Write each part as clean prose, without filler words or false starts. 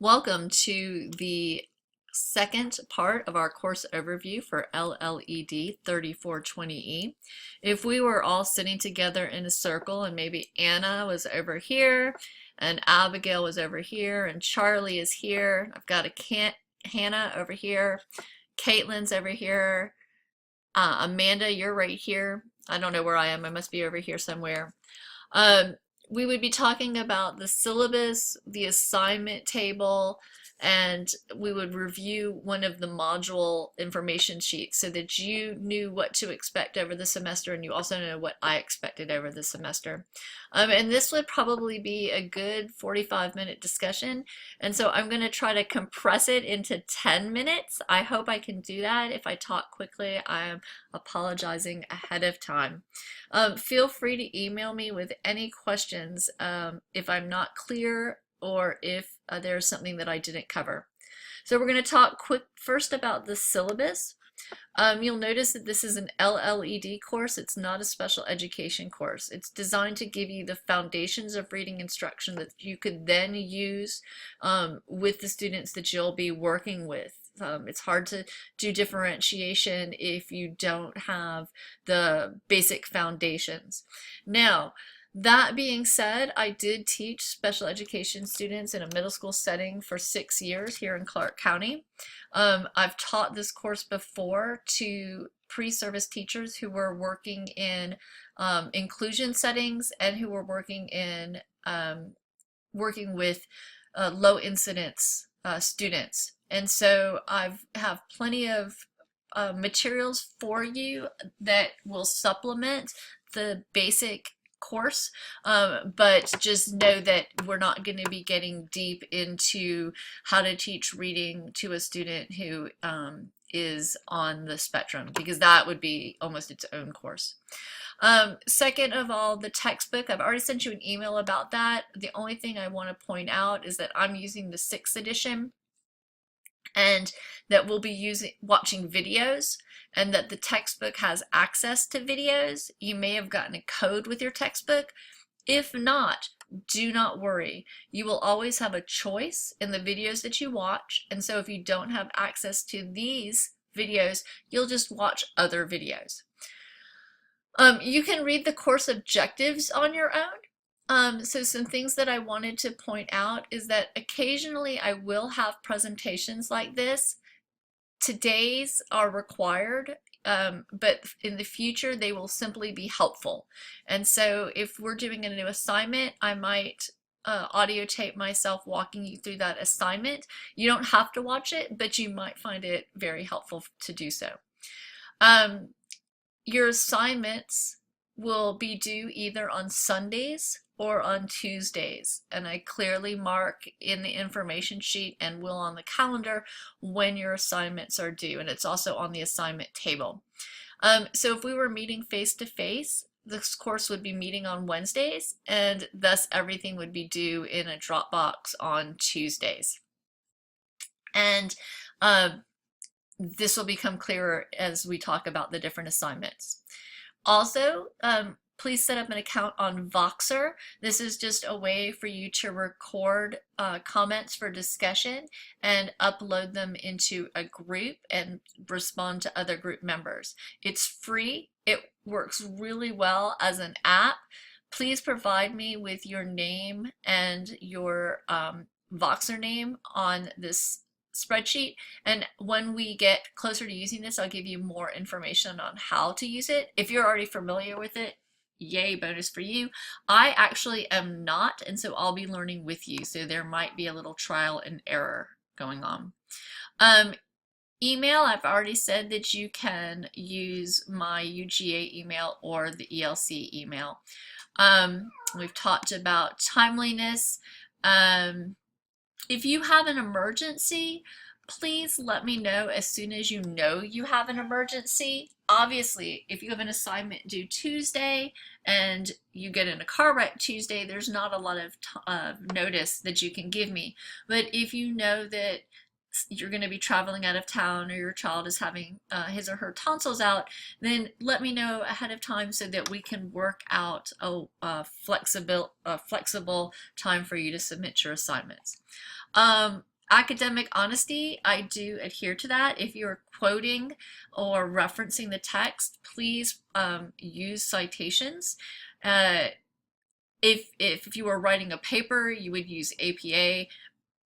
Welcome to the second part of our course overview for LLED 3420E. If we were all sitting together in a circle and maybe Anna was over here and Abigail was over here and Charlie is here, I've got Hannah over here, Caitlin's over here, Amanda, you're right here. I don't know where I am. I must be over here somewhere. Um, we would be talking about the syllabus, the assignment table, and we would review one of the module information sheets so that you knew what to expect over the semester and you also know what I expected over the semester. And this would probably be a good 45-minute discussion. And so I'm going to try to compress it into 10 minutes. I hope I can do that. If I talk quickly, I am apologizing ahead of time. Feel free to email me with any questions if I'm not clear or if there's something that I didn't cover. So we're going to talk first about the syllabus. You'll notice that this is an LLED course. It's not a special education course. It's designed to give you the foundations of reading instruction that you could then use with the students that you'll be working with. It's hard to do differentiation if you don't have the basic foundations. Now, that being said, I did teach special education students in a middle school setting for 6 years here in Clark County. I've taught this course before to pre-service teachers who were working in inclusion settings and who were working in working with low incidence students. And so I have plenty of materials for you that will supplement the basic course, but just know that we're not going to be getting deep into how to teach reading to a student who is on the spectrum, because that would be almost its own course. Second of all, the textbook, I've already sent you an email about that. The only thing I want to point out is that I'm using the 6th edition and that we'll be watching videos, and that the textbook has access to videos. You may have gotten a code with your textbook. If not, do not worry. You will always have a choice in the videos that you watch, and so if you don't have access to these videos, you'll just watch other videos. You can read the course objectives on your own. So some things that I wanted to point out is that occasionally I will have presentations like this. Today's are required, but in the future they will simply be helpful. And so if we're doing a new assignment, I might audio tape myself walking you through that assignment. You don't have to watch it, but you might find it very helpful to do so. Your assignments will be due either on Sundays or on Tuesdays, and I clearly mark in the information sheet and will on the calendar when your assignments are due, and it's also on the assignment table. So if we were meeting face-to-face, this course would be meeting on Wednesdays, and thus everything would be due in a Dropbox on Tuesdays. And this will become clearer as we talk about the different assignments. Also, please set up an account on Voxer. This is just a way for you to record comments for discussion and upload them into a group and respond to other group members. It's free. It works really well as an app. Please provide me with your name and your Voxer name on this spreadsheet, and when we get closer to using this, I'll give you more information on how to use it. If you're already familiar with it, yay, bonus for you. I actually am not, and so I'll be learning with you, so there might be a little trial and error going on. Email, I've already said that you can use my UGA email or the ELC email. We've talked about timeliness. If you have an emergency, please let me know as soon as you know you have an emergency. Obviously, if you have an assignment due Tuesday and you get in a car wreck Tuesday, there's not a lot of notice that you can give me. But if you know that you're going to be traveling out of town, or your child is having his or her tonsils out, then let me know ahead of time so that we can work out a flexible time for you to submit your assignments. Academic honesty, I do adhere to that. If you're quoting or referencing the text, please use citations. If you were writing a paper, you would use APA.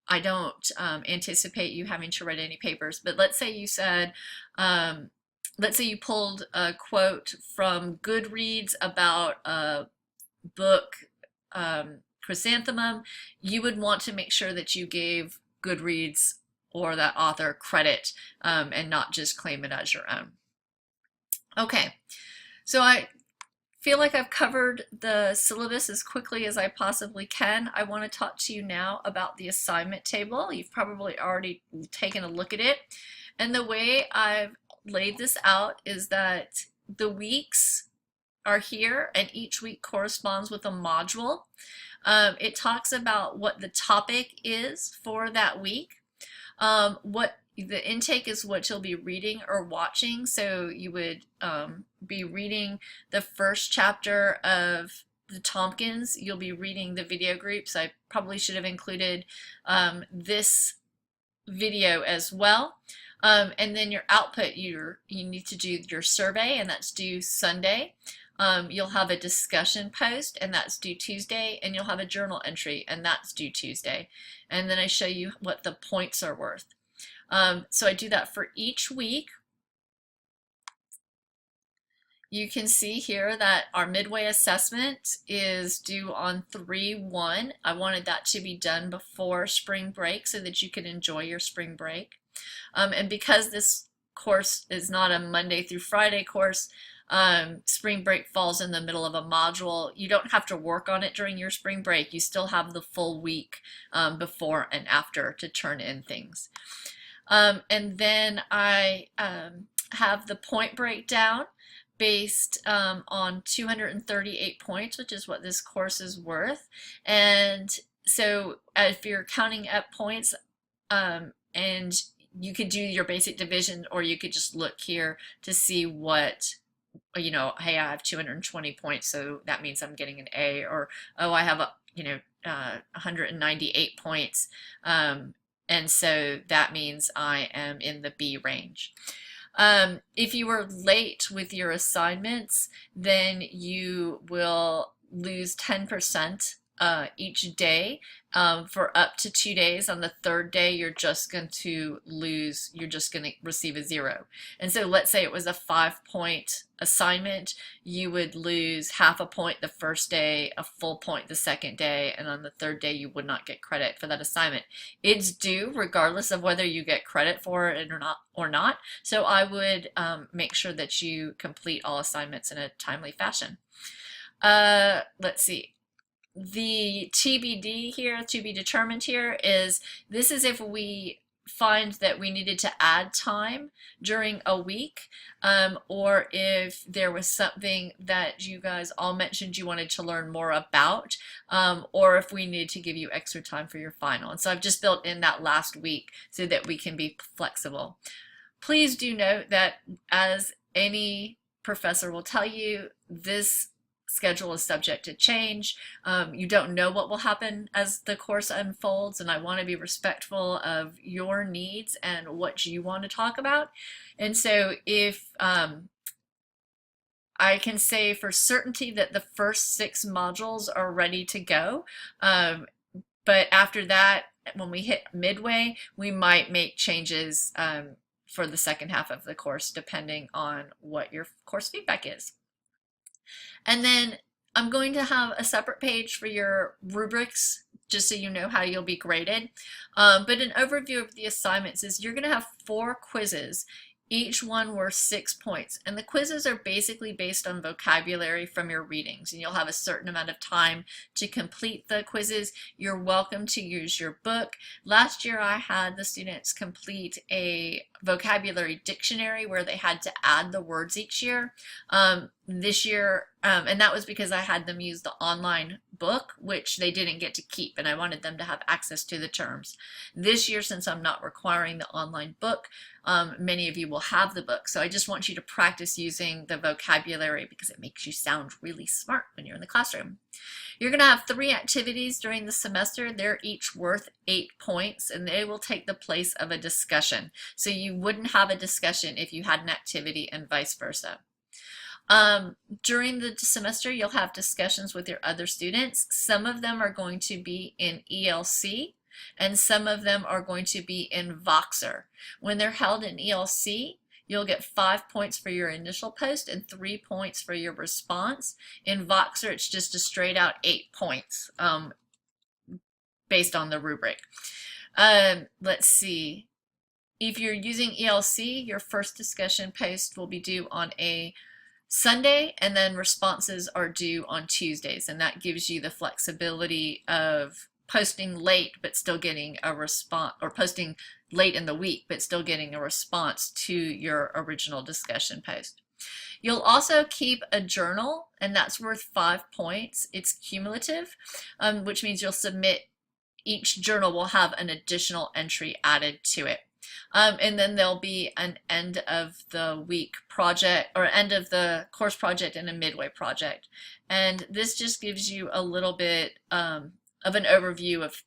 I don't anticipate you having to write any papers, but let's say you said, let's say you pulled a quote from Goodreads about a book, Chrysanthemum. You would want to make sure that you gave Goodreads or that author credit and not just claim it as your own. Okay, so I feel like I've covered the syllabus as quickly as I possibly can. I want to talk to you now about the assignment table. You've probably already taken a look at it. And the way I've laid this out is that the weeks are here, and each week corresponds with a module. It talks about what the topic is for that week. What the intake is what you'll be reading or watching. So you would be reading the first chapter of the Tompkins. You'll be reading the video groups. I probably should have included this video as well. And then your output, you need to do your survey, and that's due Sunday. You'll have a discussion post, and that's due Tuesday, and you'll have a journal entry, and that's due Tuesday. And then I show you what the points are worth. So I do that for each week. You can see here that our midway assessment is due on 3/1. I wanted that to be done before spring break so that you can enjoy your spring break. And because this course is not a Monday through Friday course, spring break falls in the middle of a module. You don't have to work on it during your spring break. You still have the full week before and after to turn in things. And then I have the point breakdown based on 238 points, which is what this course is worth. And so if you're counting up points, and you could do your basic division, or you could just look here to see what, you know, hey, I have 220 points, so that means I'm getting an A, or, oh, I have, 198 points, and so that means I am in the B range. If you were late with your assignments, then you will lose 10% each day for up to 2 days. On the third day, you're just going to receive a 0. And so let's say it was a 5-point assignment, you would lose half a point the first day, a full point the second day, and on the third day you would not get credit for that assignment. It's due regardless of whether you get credit for it or not. So I would make sure that you complete all assignments in a timely fashion. Let's see. The TBD here, to be determined here, is this is if we find that we needed to add time during a week, or if there was something that you guys all mentioned you wanted to learn more about, or if we need to give you extra time for your final. And so I've just built in that last week so that we can be flexible. Please do note that, as any professor will tell you, this schedule is subject to change. You don't know what will happen as the course unfolds, and I want to be respectful of your needs and what you want to talk about. And so if I can say for certainty that the first 6 modules are ready to go, but after that, when we hit midway, we might make changes for the second half of the course, depending on what your course feedback is. And then I'm going to have a separate page for your rubrics, just so you know how you'll be graded. But an overview of the assignments is you're going to have 4 quizzes, each one worth 6 points. And the quizzes are basically based on vocabulary from your readings, and you'll have a certain amount of time to complete the quizzes. You're welcome to use your book. Last year I had the students complete a vocabulary dictionary where they had to add the words each year. this year, and that was because I had them use the online book, which they didn't get to keep, and I wanted them to have access to the terms. This year, since I'm not requiring the online book, many of you will have the book. So I just want you to practice using the vocabulary because it makes you sound really smart when you're in the classroom. You're going to have 3 activities during the semester. They're each worth 8 points, and they will take the place of a discussion. So you wouldn't have a discussion if you had an activity and vice versa. During the semester, you'll have discussions with your other students. Some of them are going to be in ELC, and some of them are going to be in Voxer. When they're held in ELC, you'll get 5 points for your initial post and 3 points for your response. In Voxer, it's just a straight out 8 points based on the rubric. Let's see. If you're using ELC, your first discussion post will be due on a Sunday, and then responses are due on Tuesdays, and that gives you the flexibility of posting late but still getting a response, or posting late in the week but still getting a response to your original discussion post. You'll also keep a journal, and that's worth 5 points. It's cumulative, which means you'll submit, each journal will have an additional entry added to it. And then there'll be an end of the week project, or end of the course project, and a midway project. And this just gives you a little bit of an overview of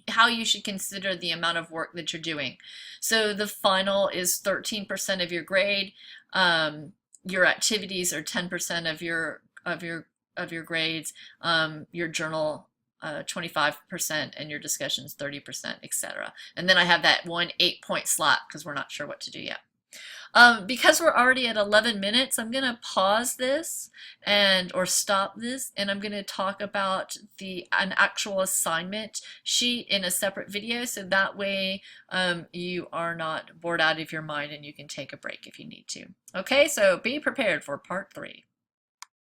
how you should consider the amount of work that you're doing. So the final is 13% of your grade. Your activities are 10% of your grades. Your journal 25%, and your discussions 30%, etc. And then I have that one 8-point slot because we're not sure what to do yet. Because we're already at 11 minutes, I'm going to pause this or stop this, and I'm going to talk about an actual assignment sheet in a separate video, so that way you are not bored out of your mind and you can take a break if you need to. Okay, so be prepared for part 3.